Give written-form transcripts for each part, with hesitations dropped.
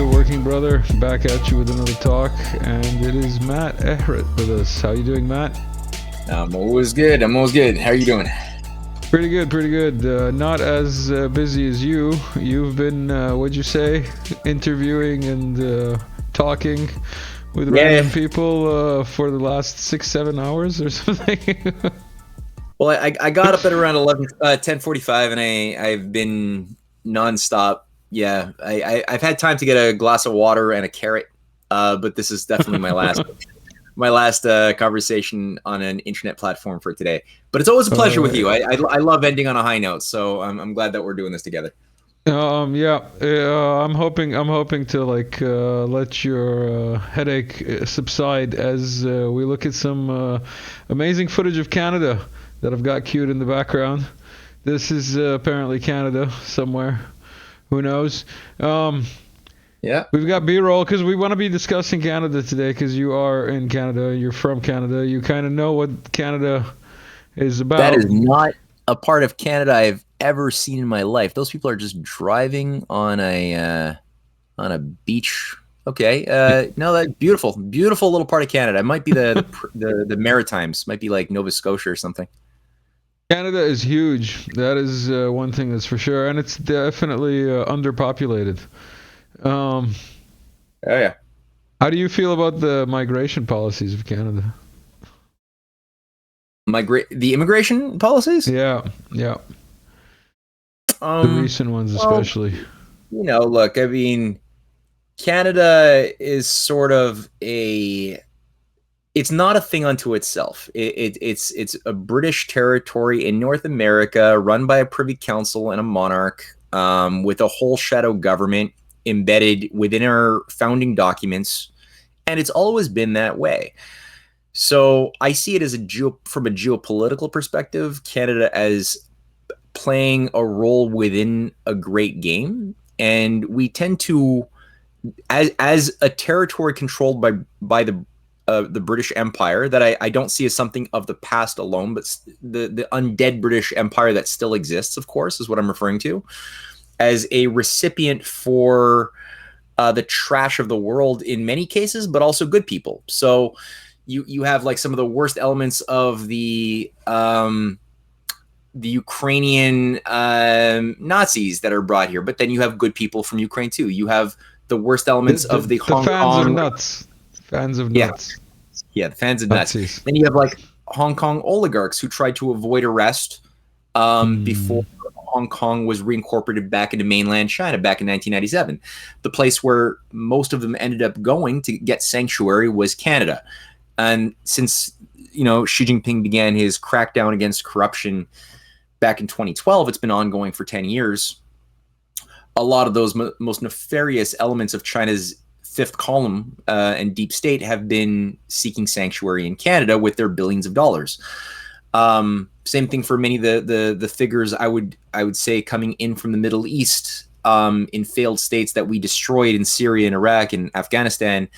Still working, brother. Back at you with another talk, and it is Matt Ehret with us. How you doing, Matt? I'm always good. How are you doing? Pretty good. Not as busy as you. You've been, what'd you say, interviewing and talking with random people for the last 6-7 hours or something. Well, I got up at around 10:45, and I've been nonstop. Yeah, I've had time to get a glass of water and a carrot, but this is definitely my last conversation on an internet platform for today. But it's always a pleasure with you. I love ending on a high note, so I'm glad that we're doing this together. I'm hoping to let your headache subside as we look at some amazing footage of Canada that I've got queued in the background. This is apparently Canada somewhere. Who knows? Yeah. We've got B-roll because we want to be discussing Canada today because you are in Canada. You're from Canada. You kind of know what Canada is about. That is not a part of Canada I've ever seen in my life. Those people are just driving on a beach. Okay. No, that beautiful little part of Canada. It might be the Maritimes. Might be like Nova Scotia or something. Canada is huge. That is one thing that's for sure, and it's definitely underpopulated. Oh yeah. How do you feel about the migration policies of Canada? The immigration policies? Yeah. The recent ones, especially. Look, I mean, Canada is sort of it's not a thing unto itself. It's a British territory in North America run by a privy council and a monarch with a whole shadow government embedded within our founding documents. And it's always been that way. So I see it as from a geopolitical perspective, Canada as playing a role within a great game. And we tend to, as a territory controlled by the British Empire, that I don't see as something of the past alone, but the undead British Empire that still exists, of course, is what I'm referring to, as a recipient for the trash of the world in many cases, but also good people. So you have like some of the worst elements of the Ukrainian Nazis that are brought here, but then you have good people from Ukraine too. You have the worst elements of the Hong Kong fans of nuts. Yeah, the fans of nuts. Then you have like Hong Kong oligarchs who tried to avoid arrest before Hong Kong was reincorporated back into mainland China back in 1997. The place where most of them ended up going to get sanctuary was Canada. And since Xi Jinping began his crackdown against corruption back in 2012, it's been ongoing for 10 years. A lot of those most nefarious elements of China's fifth column and deep state have been seeking sanctuary in Canada with their billions of dollars. Same thing for many of the figures I would say coming in from the Middle East in failed states that we destroyed in Syria and Iraq and Afghanistan.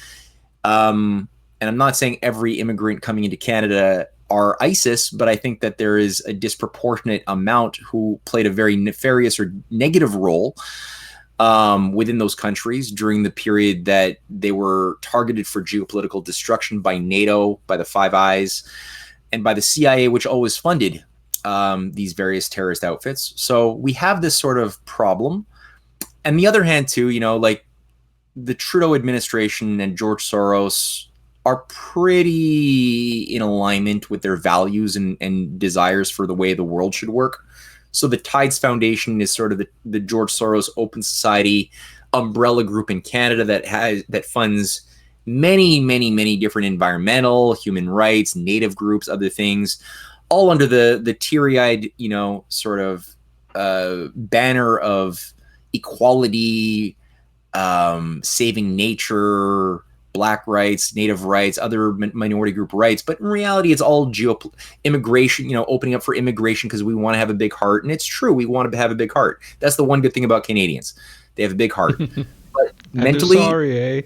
And I'm not saying every immigrant coming into Canada are ISIS, but I think that there is a disproportionate amount who played a very nefarious or negative role within those countries during the period that they were targeted for geopolitical destruction by NATO, by the Five Eyes, and by the CIA, which always funded these various terrorist outfits. So we have this sort of problem. And the other hand, too, like the Trudeau administration and George Soros are pretty in alignment with their values and desires for the way the world should work. So the Tides Foundation is sort of the George Soros Open Society umbrella group in Canada that funds many different environmental, human rights, native groups, other things, all under the teary-eyed, sort of banner of equality, saving nature, Black rights, Native rights, other minority group rights. But in reality, it's all immigration, opening up for immigration because we want to have a big heart. And it's true, we want to have a big heart. That's the one good thing about Canadians. They have a big heart. But mentally, they're sorry, eh?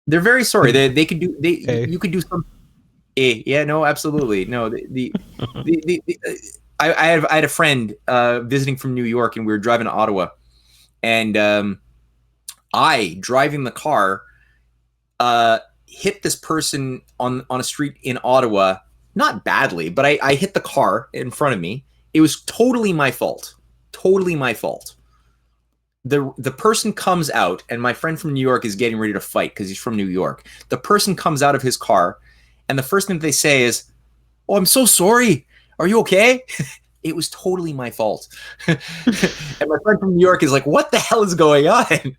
They're very sorry. They could do. You could do some. Yeah, no, absolutely, no. I had a friend visiting from New York, and we were driving to Ottawa, and I, driving the car, hit this person on a street in Ottawa, not badly, but I hit the car in front of me. It was totally my fault. Totally my fault. The person comes out, and my friend from New York is getting ready to fight because he's from New York. The person comes out of his car, and the first thing they say is, "Oh, I'm so sorry. Are you okay?" It was totally my fault. And my friend from New York is like, "What the hell is going on?"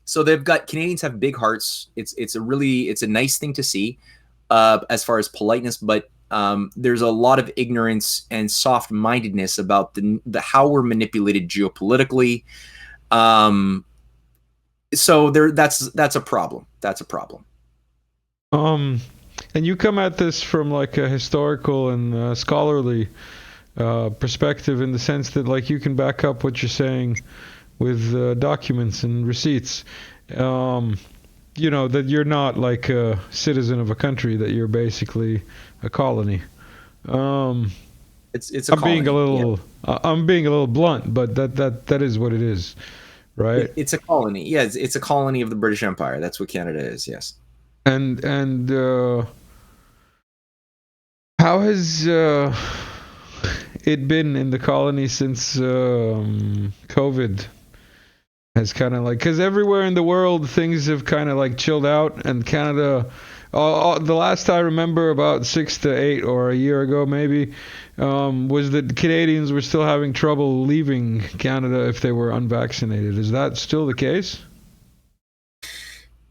So Canadians have big hearts. It's a nice thing to see as far as politeness, but there's a lot of ignorance and soft-mindedness about the how we're manipulated geopolitically. So that's a problem. That's a problem. And you come at this from like a historical and scholarly perspective, in the sense that like you can back up what you're saying with documents and receipts. You know, that you're not like a citizen of a country, that you're basically a colony. It's a colony. I'm being a little blunt, but that is what it is, right? It's a colony. Yeah, it's a colony of the British Empire. That's what Canada is. Yes. And how has it been in the colony since COVID has kind of like, because everywhere in the world things have kind of like chilled out, and Canada, the last I remember, about 6 to 8 or a year ago maybe, was that Canadians were still having trouble leaving Canada if they were unvaccinated. Is that still the case?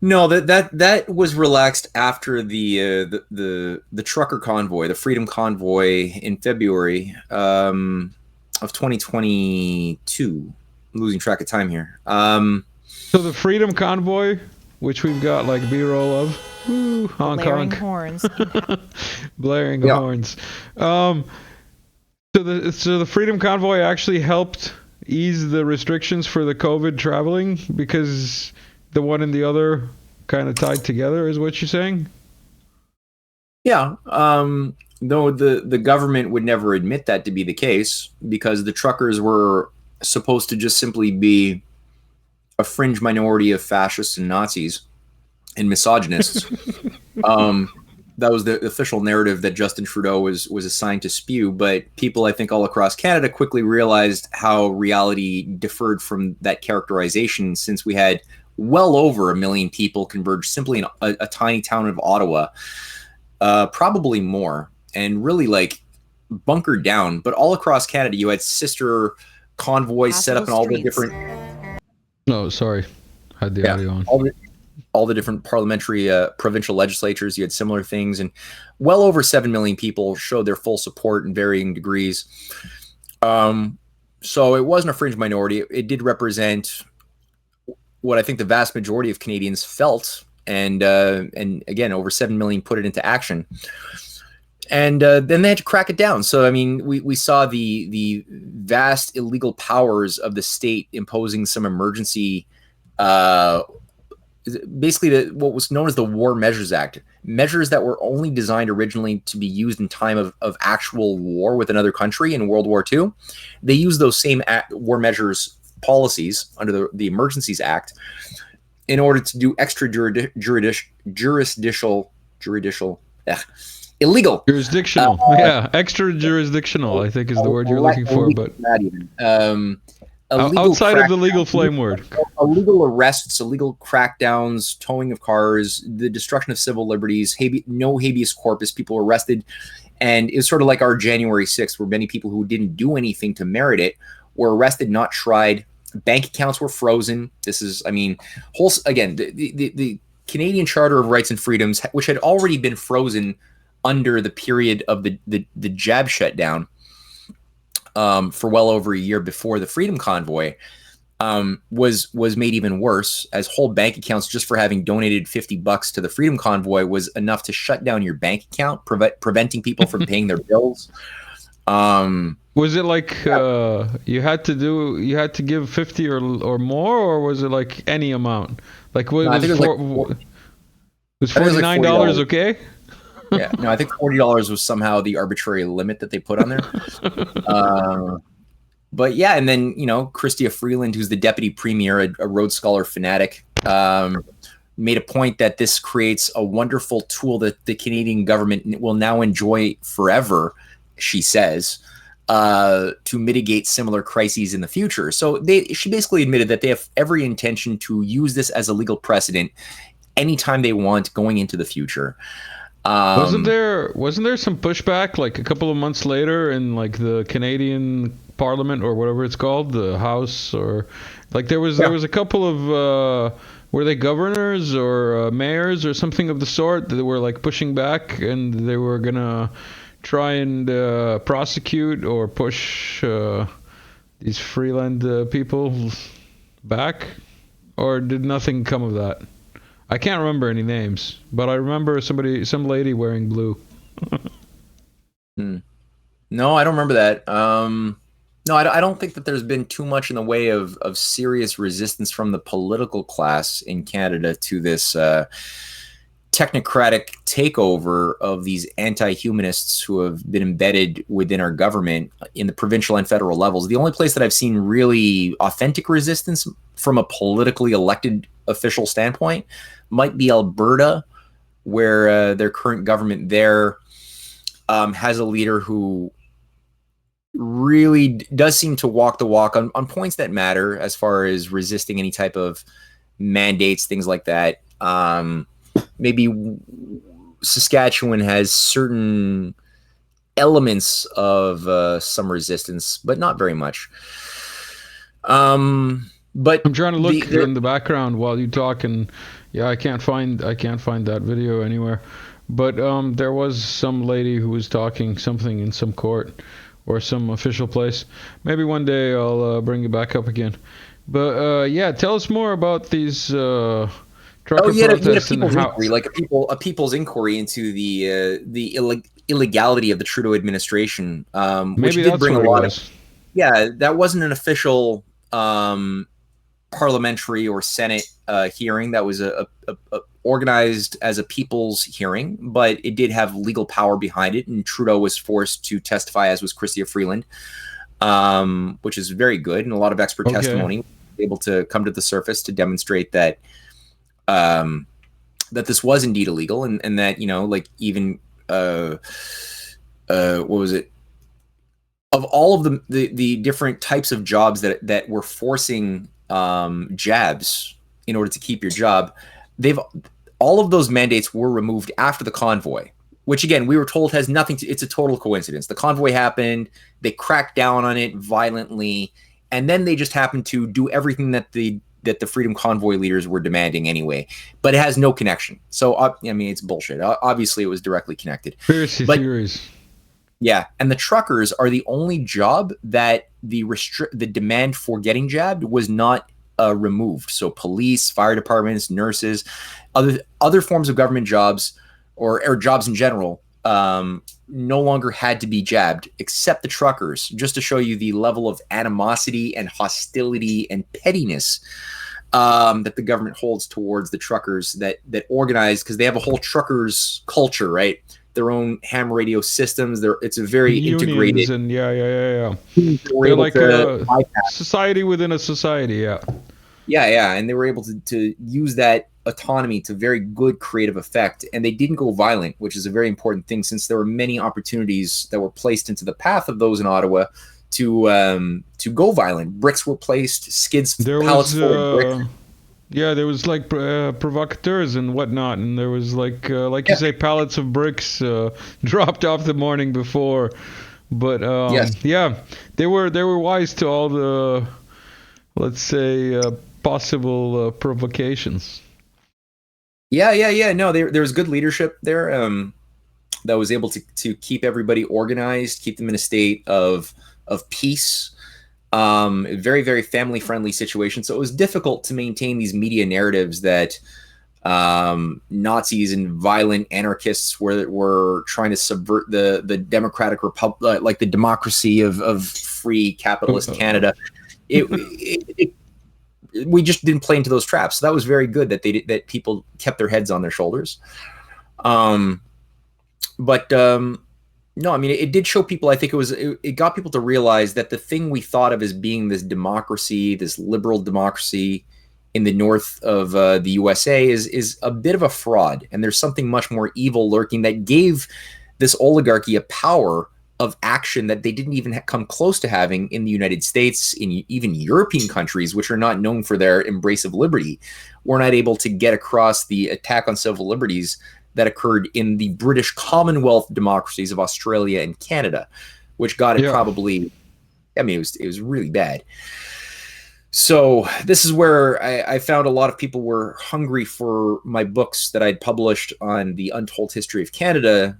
No, that was relaxed after the trucker convoy, the Freedom Convoy in February of 2022. I'm losing track of time here. So the Freedom Convoy, which we've got like B-roll of, Hong Blaring Kong. horns. Blaring horns. So the Freedom Convoy actually helped ease the restrictions for the COVID traveling, because the one and the other kind of tied together, is what you're saying? Yeah. Though the government would never admit that to be the case, because the truckers were supposed to just simply be a fringe minority of fascists and Nazis and misogynists. That was the official narrative that Justin Trudeau was assigned to spew. But people, I think, all across Canada quickly realized how reality differed from that characterization, since we had well over 1 million people converge simply in a tiny town of Ottawa, probably more, and really like bunkered down. But all across Canada, you had sister convoys set up in all the different. No, sorry, had the audio on. All the different parliamentary provincial legislatures, you had similar things, and well over 7 million people showed their full support in varying degrees. So it wasn't a fringe minority. It did represent what I think the vast majority of Canadians felt, and again, over 7 million put it into action. And then they had to crack it down. So, I mean, we saw the vast illegal powers of the state imposing some emergency, basically what was known as the War Measures Act, measures that were only designed originally to be used in time of actual war with another country in World War II. They used those same war measures policies under the Emergencies Act in order to do extra illegal. Jurisdictional. Extra jurisdictional, I think is the word you're looking for. But outside of the legal flame word. Illegal arrests, illegal crackdowns, towing of cars, the destruction of civil liberties, no habeas corpus, people arrested. And it's sort of like our January 6th, where many people who didn't do anything to merit it were arrested, not tried. Bank accounts were frozen. This is, I mean, the Canadian Charter of Rights and Freedoms, which had already been frozen under the period of the jab shutdown for well over a year before the Freedom Convoy, was made even worse, as whole bank accounts, just for having donated $50 to the Freedom Convoy, was enough to shut down your bank account, preventing people from paying their bills. Was it like you had to give 50 or more, or was it like any amount? Like was $49 okay? Yeah, no, I think $40 was somehow the arbitrary limit that they put on there. But yeah, and then Chrystia Freeland, who's the deputy premier, a Rhodes Scholar fanatic, made a point that this creates a wonderful tool that the Canadian government will now enjoy forever, she says, to mitigate similar crises in the future. So she basically admitted that they have every intention to use this as a legal precedent anytime they want going into the future. Wasn't there some pushback like a couple of months later in like the Canadian Parliament or whatever it's called, the House, or like there was a couple of were they governors or mayors or something of the sort that were like pushing back, and they were gonna try and prosecute or push these Freeland people back, or did nothing come of that? I can't remember any names, but I remember some lady wearing blue. No, I don't remember that. No, I don't think that there's been too much in the way of serious resistance from the political class in Canada to this technocratic takeover of these anti-humanists who have been embedded within our government in the provincial and federal levels. The only place that I've seen really authentic resistance from a politically elected official standpoint might be Alberta, where their current government there has a leader who really does seem to walk the walk on points that matter as far as resisting any type of mandates, things like that. Maybe Saskatchewan has certain elements of some resistance, but not very much. But I'm trying to look in the background while you talk, and yeah, I can't find that video anywhere. But there was some lady who was talking something in some court or some official place. Maybe one day I'll bring it back up again. But yeah, tell us more about these trucker protests and how, a people's inquiry into the illegality of the Trudeau administration, which did bring a lot of. Yeah, that wasn't an official parliamentary or Senate hearing. That was a organized as a people's hearing, but it did have legal power behind it, and Trudeau was forced to testify, as was Chrystia Freeland, which is very good, and a lot of expert testimony was able to come to the surface to demonstrate that that this was indeed illegal, and that like even what was it? Of all of the different types of jobs that were forcing jabs in order to keep your job, all of those mandates were removed after the convoy, which again we were told has nothing to. It's a total coincidence. The convoy happened, they cracked down on it violently, and then they just happened to do everything that the Freedom Convoy leaders were demanding anyway. But it has no connection. So I mean, it's bullshit. Obviously, it was directly connected. Theories. Yeah, and the truckers are the only job that the demand for getting jabbed was not removed. So police, fire departments, nurses, other forms of government jobs or jobs in general no longer had to be jabbed, except the truckers, just to show you the level of animosity and hostility and pettiness that the government holds towards the truckers that organize, because they have a whole truckers culture, right? Their own ham radio systems. It's a very integrated. And yeah. They're like a society within a society. Yeah, and they were able to use that autonomy to very good creative effect, and they didn't go violent, which is a very important thing, since there were many opportunities that were placed into the path of those in Ottawa to go violent. Bricks were placed, pallets full of bricks. Yeah, there was like provocateurs and whatnot, and there was like you say, pallets of bricks dropped off the morning before. But yeah, they were wise to all the, let's say, possible provocations. Yeah. No, there was good leadership there that was able to keep everybody organized, keep them in a state of peace. Very, very family friendly situation. So it was difficult to maintain these media narratives that Nazis and violent anarchists were trying to subvert the democratic republic, like the democracy of free capitalist Canada. We just didn't play into those traps. So that was very good that people kept their heads on their shoulders. But No, I mean, it did show people, I think it got people to realize that the thing we thought of as being this democracy, this liberal democracy in the north of the USA is a bit of a fraud. And there's something much more evil lurking that gave this oligarchy a power of action that they didn't even come close to having in the United States, in even European countries, which are not known for their embrace of liberty. We're not able to get across the attack on civil liberties that occurred in the British Commonwealth democracies of Australia and Canada, which got it probably, I mean, it was really bad. So this is where I found a lot of people were hungry for my books that I'd published on the untold history of Canada,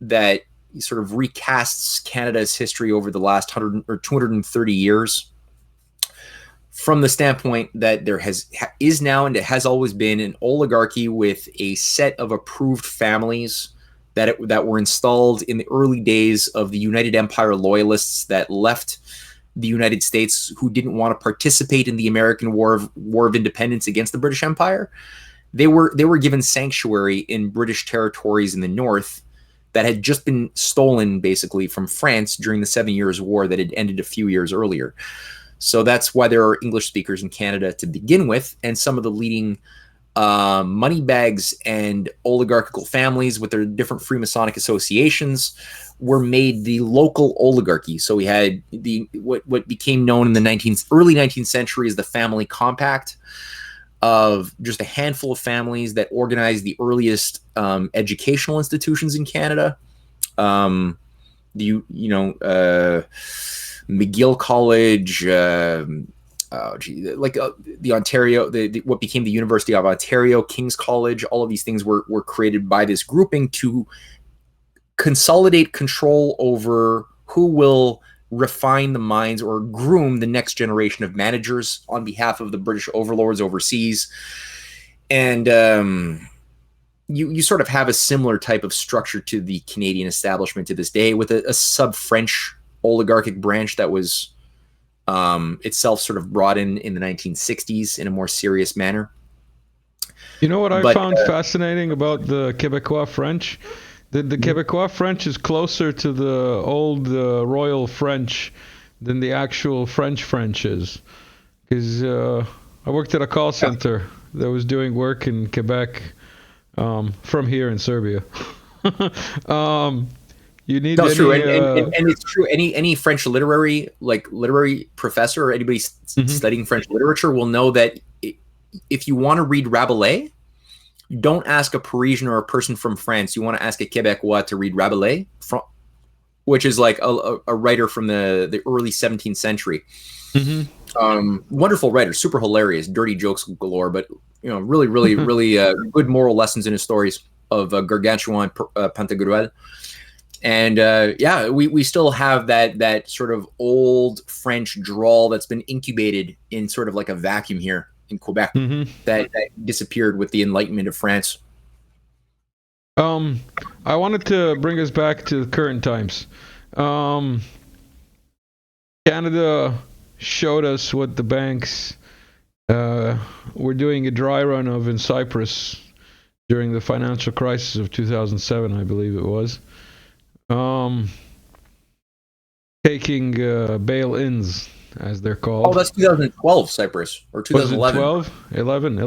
that sort of recasts Canada's history over the last 100 or 230 years from the standpoint that there is now, and it has always been, an oligarchy with a set of approved families that were installed in the early days of the United Empire loyalists that left the United States, who didn't want to participate in the American War of Independence against the British Empire. They were given sanctuary in British territories in the north that had just been stolen basically from France during the 7 Years' War that had ended a few years earlier. So that's why there are English speakers in Canada to begin with, and some of the leading money bags and oligarchical families with their different Freemasonic associations were made the local oligarchy. So we had what became known in the early 19th century as the family compact, of just a handful of families that organized the earliest educational institutions in Canada. McGill College, the Ontario, what became the University of Ontario, King's College. All of these things were created by this grouping to consolidate control over who will refine the minds or groom the next generation of managers on behalf of the British overlords overseas. And you sort of have a similar type of structure to the Canadian establishment to this day, with a sub-French oligarchic branch that was itself sort of brought in the 1960s in a more serious manner. You know what I found fascinating about the Quebecois French? The Quebecois French is closer to the old Royal French than the actual French is. Because I worked at a call center that was doing work in Quebec from here in Serbia. You need true, and it's true. Any French literary professor or anybody studying French literature will know that if you want to read Rabelais, you don't ask a Parisian or a person from France. You want to ask a Quebecois to read Rabelais, which is like a writer from the early 17th century. Wonderful writer, super hilarious, dirty jokes galore, but really, really, really good moral lessons in his stories of Gargantua and Pantagruel. And we still have that sort of old French drawl that's been incubated in sort of like a vacuum here in Quebec that disappeared with the Enlightenment of France. I wanted to bring us back to current times. Canada showed us what the banks were doing a dry run of in Cyprus during the financial crisis of 2007, I believe it was. Taking bail-ins, as they're called. Oh, that's 2012 Cyprus, or 2011. 11,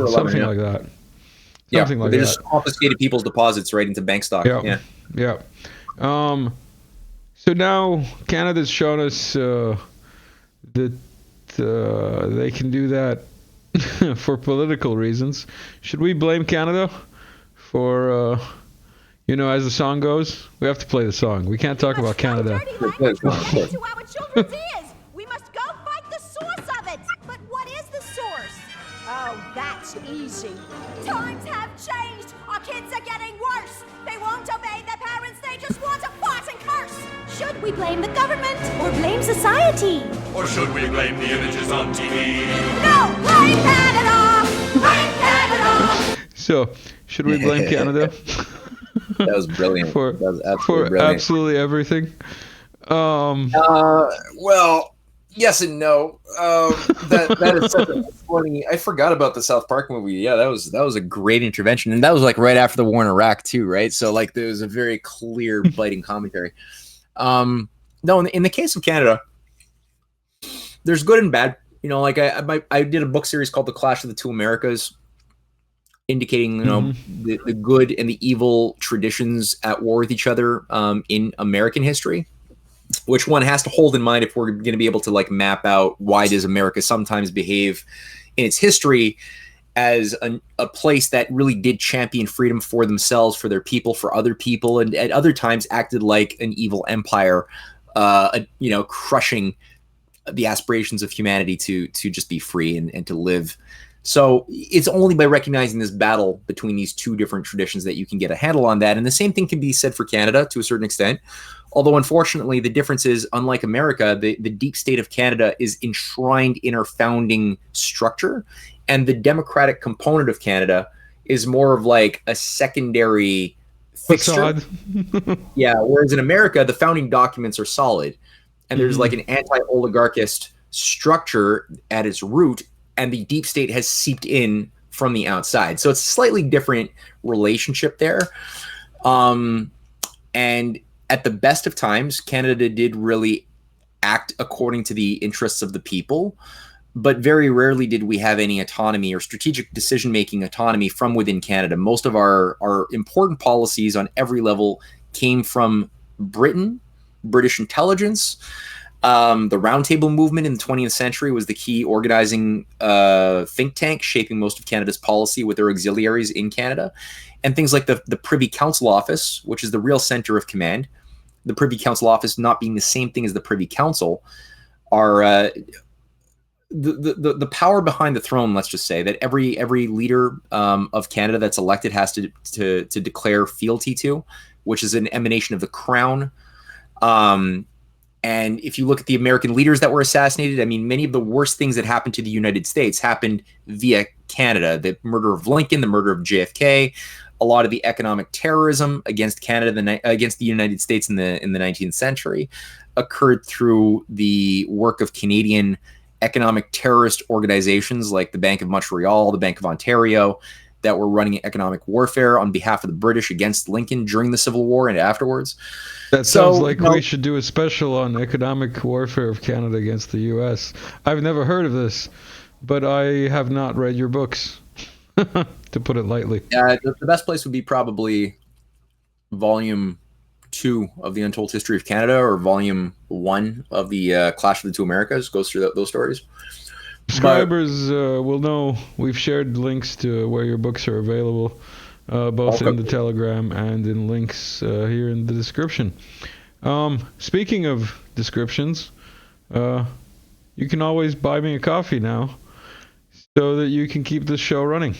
something like that. Something like they that. Just confiscated people's deposits right into bank stock. Yeah. So now Canada's shown us that they can do that for political reasons. Should we blame Canada for? As the song goes, we have to play the song. We can't talk about Canada. To our children's ears. We must go fight the source of it. But what is the source? Oh, that's easy. Times have changed. Our kids are getting worse. They won't obey their parents. They just want to fart and curse. Should we blame the government or blame society? Or should we blame the images on TV? No, blame Canada! Blame Canada! So, should we blame Canada? That was brilliant. For brilliant. Absolutely everything. Well, Yes and no. That is such a funny. I forgot about the South Park movie. Yeah, that was a great intervention, and that was like right after the war in Iraq too, right? So like there was a very clear, biting commentary. No, in the case of Canada, there's good and bad. You know, like I did a book series called "The Clash of the Two Americas," indicating the good and the evil traditions at war with each other in American history, which one has to hold in mind if we're going to be able to like map out why does America sometimes behave in its history as a place that really did champion freedom for themselves, for their people, for other people, and at other times acted like an evil empire, crushing the aspirations of humanity to just be free and to live. So it's only by recognizing this battle between these two different traditions that you can get a handle on that. And the same thing can be said for Canada to a certain extent. Although, unfortunately, the difference is, unlike America, the deep state of Canada is enshrined in our founding structure. And the democratic component of Canada is more of like a secondary fixture. Yeah, whereas in America, the founding documents are solid. And there's like an anti-oligarchist structure at its root, and the deep state has seeped in from the outside. So it's a slightly different relationship there. And at the best of times, Canada did really act according to the interests of the people, but very rarely did we have any autonomy or strategic decision-making autonomy from within Canada. Most of our important policies on every level came from Britain, British intelligence. The Roundtable movement in the 20th century was the key organizing think tank shaping most of Canada's policy with their auxiliaries in Canada. And things like the Privy Council Office, which is the real center of command, the Privy Council Office not being the same thing as the Privy Council, are the power behind the throne. Let's just say that every leader of Canada that's elected has to declare fealty to, which is an emanation of the crown. And if you look at the American leaders that were assassinated, I mean, many of the worst things that happened to the United States happened via Canada. The murder of Lincoln, the murder of JFK, a lot of the economic terrorism against Canada, against the United States in the 19th century, occurred through the work of Canadian economic terrorist organizations like the Bank of Montreal, the Bank of Ontario, that were running economic warfare on behalf of the British against Lincoln during the Civil War and afterwards. That sounds like we should do a special on economic warfare of Canada against the U.S. I've never heard of this, but I have not read your books, to put it lightly. The best place would be probably Volume 2 of The Untold History of Canada, or Volume 1 of The Clash of the Two Americas. Goes through those stories. Subscribers will know we've shared links to where your books are available, both in the Telegram and in links here in the description. Speaking of descriptions, you can always buy me a coffee now so that you can keep this show running.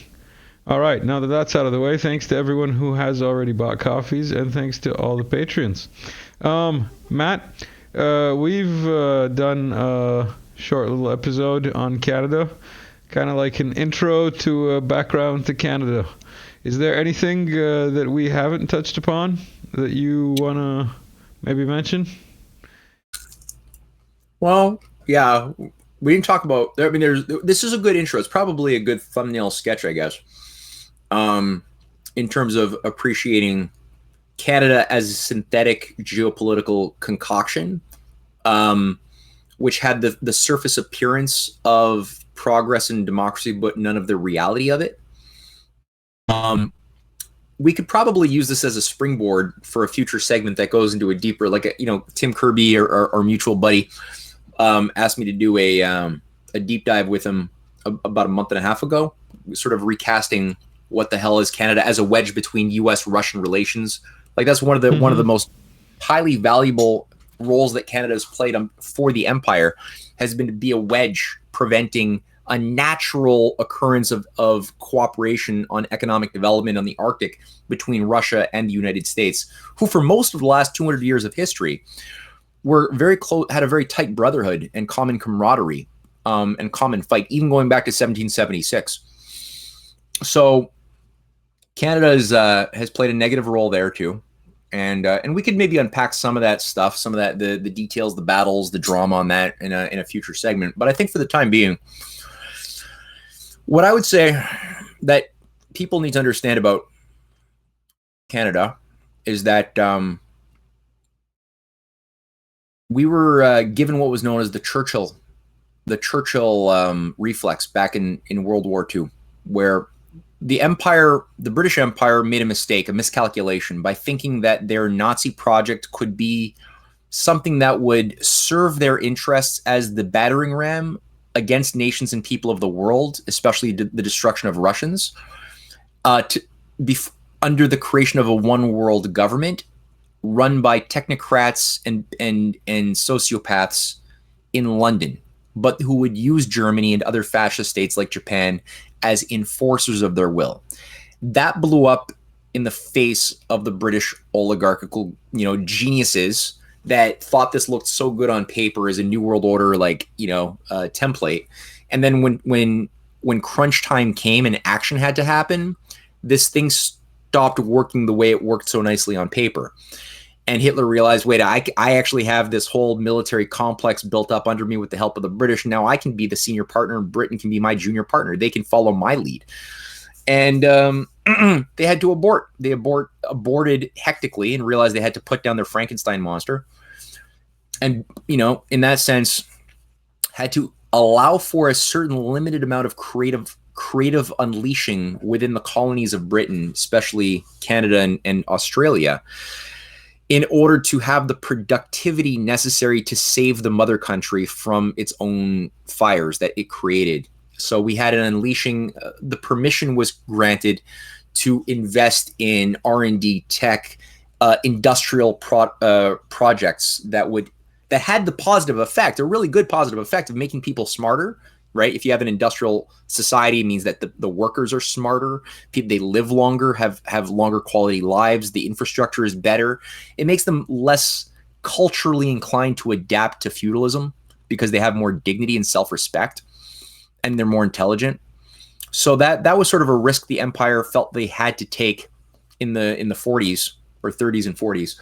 All right, now that that's out of the way, thanks to everyone who has already bought coffees, and thanks to all the patrons. Matt, we've done a short little episode on Canada, kind of like an intro to a background to Canada. Is there anything that we haven't touched upon that you want to maybe mention? Well, yeah, we didn't talk about, I mean, this is a good intro. It's probably a good thumbnail sketch, I guess, in terms of appreciating Canada as a synthetic geopolitical concoction, which had the surface appearance of progress and democracy, but none of the reality of it. We could probably use this as a springboard for a future segment that goes into a deeper, like, Tim Kirby, our mutual buddy, asked me to do a deep dive with him about a month and a half ago, sort of recasting what the hell is Canada as a wedge between U.S.-Russian relations. Like, that's one of the most highly valuable roles that Canada has played for the empire, has been to be a wedge preventing a natural occurrence of cooperation on economic development on the Arctic between Russia and the United States, who for most of the last 200 years of history were very close, had a very tight brotherhood and common camaraderie, and common fight, even going back to 1776. So Canada has played a negative role there too. And we could maybe unpack some of that stuff, some of that, the details, the battles, the drama on that in a future segment. But I think for the time being, what I would say that people need to understand about Canada is that we were given what was known as the Churchill reflex back in World War II, where the British Empire made a mistake, a miscalculation, by thinking that their Nazi project could be something that would serve their interests as the battering ram against nations and people of the world, especially the destruction of Russians, under the creation of a one world government run by technocrats and sociopaths in London, but who would use Germany and other fascist states like Japan as enforcers of their will. That blew up in the face of the British oligarchical, geniuses that thought this looked so good on paper as a New World Order, template. And then when crunch time came and action had to happen, this thing stopped working the way it worked so nicely on paper. And Hitler realized, wait, I actually have this whole military complex built up under me with the help of the British. Now I can be the senior partner and Britain can be my junior partner. They can follow my lead. And they had to abort. They aborted hectically and realized they had to put down their Frankenstein monster. And, in that sense, had to allow for a certain limited amount of creative unleashing within the colonies of Britain, especially Canada and Australia, in order to have the productivity necessary to save the mother country from its own fires that it created. So we had an unleashing, the permission was granted to invest in R&D tech, industrial projects that had the positive effect, a really good positive effect of making people smarter, right? If you have an industrial society, it means that the workers are smarter, they live longer, have longer quality lives, the infrastructure is better. It makes them less culturally inclined to adapt to feudalism because they have more dignity and self-respect, and they're more intelligent. So that was sort of a risk the empire felt they had to take in the 40s or 30s and 40s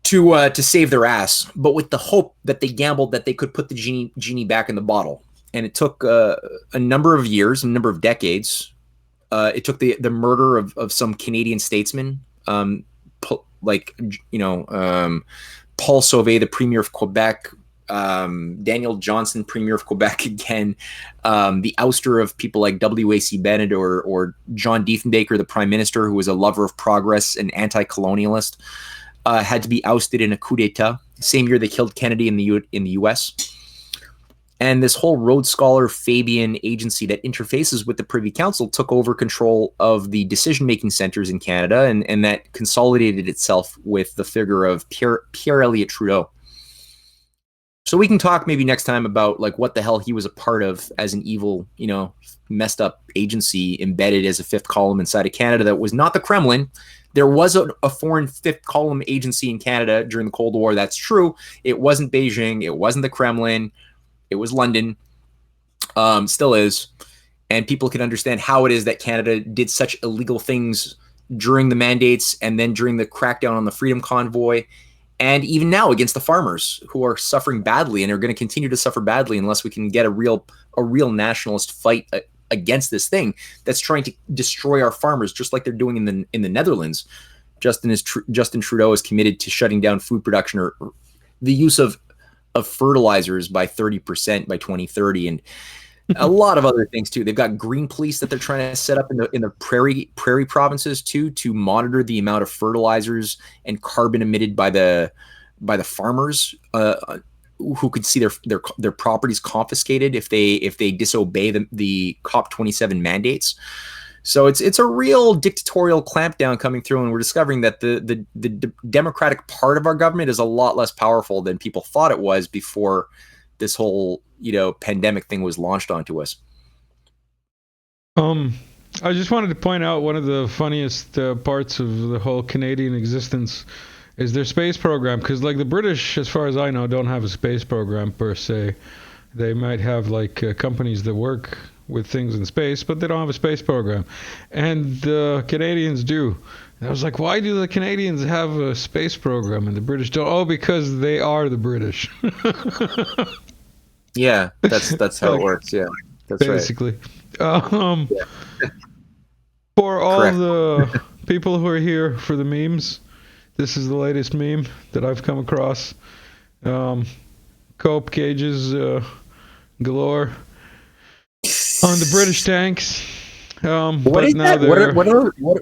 to save their ass, but with the hope that they gambled that they could put the genie back in the bottle. And it took a number of years, a number of decades. It took the murder of some Canadian statesmen, Paul Sauvé, the Premier of Quebec, Daniel Johnson, Premier of Quebec again, the ouster of people like W.A.C. Bennett or John Diefenbaker, the Prime Minister, who was a lover of progress and anti-colonialist, had to be ousted in a coup d'etat. Same year they killed Kennedy in the U.S. And this whole Rhodes Scholar Fabian agency that interfaces with the Privy Council took over control of the decision-making centers in Canada, and that consolidated itself with the figure of Pierre Elliott Trudeau. So we can talk maybe next time about what the hell he was a part of as an evil, messed up agency embedded as a fifth column inside of Canada that was not the Kremlin. There was a foreign fifth column agency in Canada during the Cold War. That's true. It wasn't Beijing. It wasn't the Kremlin. It was London, still is, and people can understand how it is that Canada did such illegal things during the mandates and then during the crackdown on the Freedom Convoy, and even now against the farmers who are suffering badly and are going to continue to suffer badly unless we can get a real nationalist fight against this thing that's trying to destroy our farmers, just like they're doing in the Netherlands. Justin Trudeau is committed to shutting down food production or the use of fertilizers by 30% by 2030, and a lot of other things too. They've got green police that they're trying to set up in the prairie provinces too, to monitor the amount of fertilizers and carbon emitted by the farmers, who could see their properties confiscated if they disobey the COP27 mandates. So it's a real dictatorial clampdown coming through, and we're discovering that the democratic part of our government is a lot less powerful than people thought it was before this whole pandemic thing was launched onto us. I just wanted to point out one of the funniest parts of the whole Canadian existence is their space program, because the British, as far as I know, don't have a space program per se. They might have companies that work with things in space, but they don't have a space program. And the Canadians do. And I was like, why do the Canadians have a space program and the British don't? Oh, because they are the British. Yeah, that's how it works. Yeah, that's basically. Right. For all Correct. the people who are here for the memes, this is the latest meme that I've come across. Cope cages galore on the British tanks. What is that?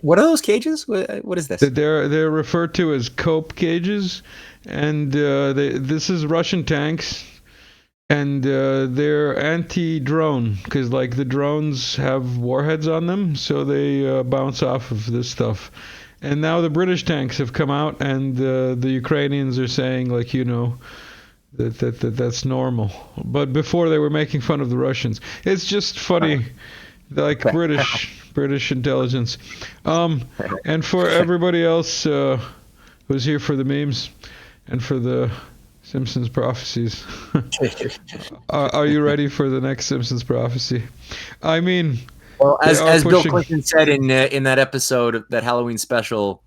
What are those cages? What is this? They're referred to as cope cages, and this is Russian tanks. And they're anti-drone, because like the drones have warheads on them, so they bounce off of this stuff. And now the British tanks have come out, and the Ukrainians are saying, like, you know, that's normal. But before they were making fun of the Russians. It's just funny, like British intelligence. And for everybody else who's here for the memes and for the Simpsons prophecies. Are you ready for the next Simpsons prophecy? I mean, well, as Bill Clinton said in that episode of that Halloween special,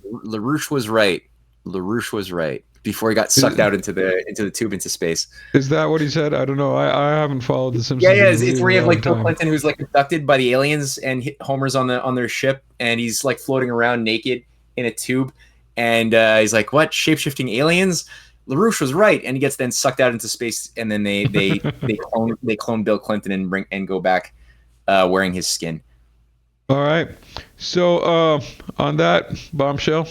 LaRouche was right. LaRouche was right before he got sucked out into the tube into space. Is that what he said? I don't know. I haven't followed the Simpsons. Yeah. It's where you have like Bill Clinton who's like abducted by the aliens, and Homer's on their ship, and he's like floating around naked in a tube. And he's like, "What? Shape-shifting aliens?" LaRouche was right, and he gets then sucked out into space, and then they clone Bill Clinton and go back wearing his skin. All right. So on that bombshell,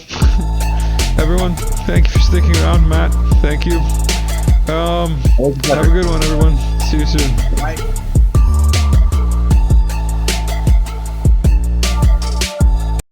everyone, thank you for sticking around. Matt, thank you. Have a good one, everyone. See you soon. Bye.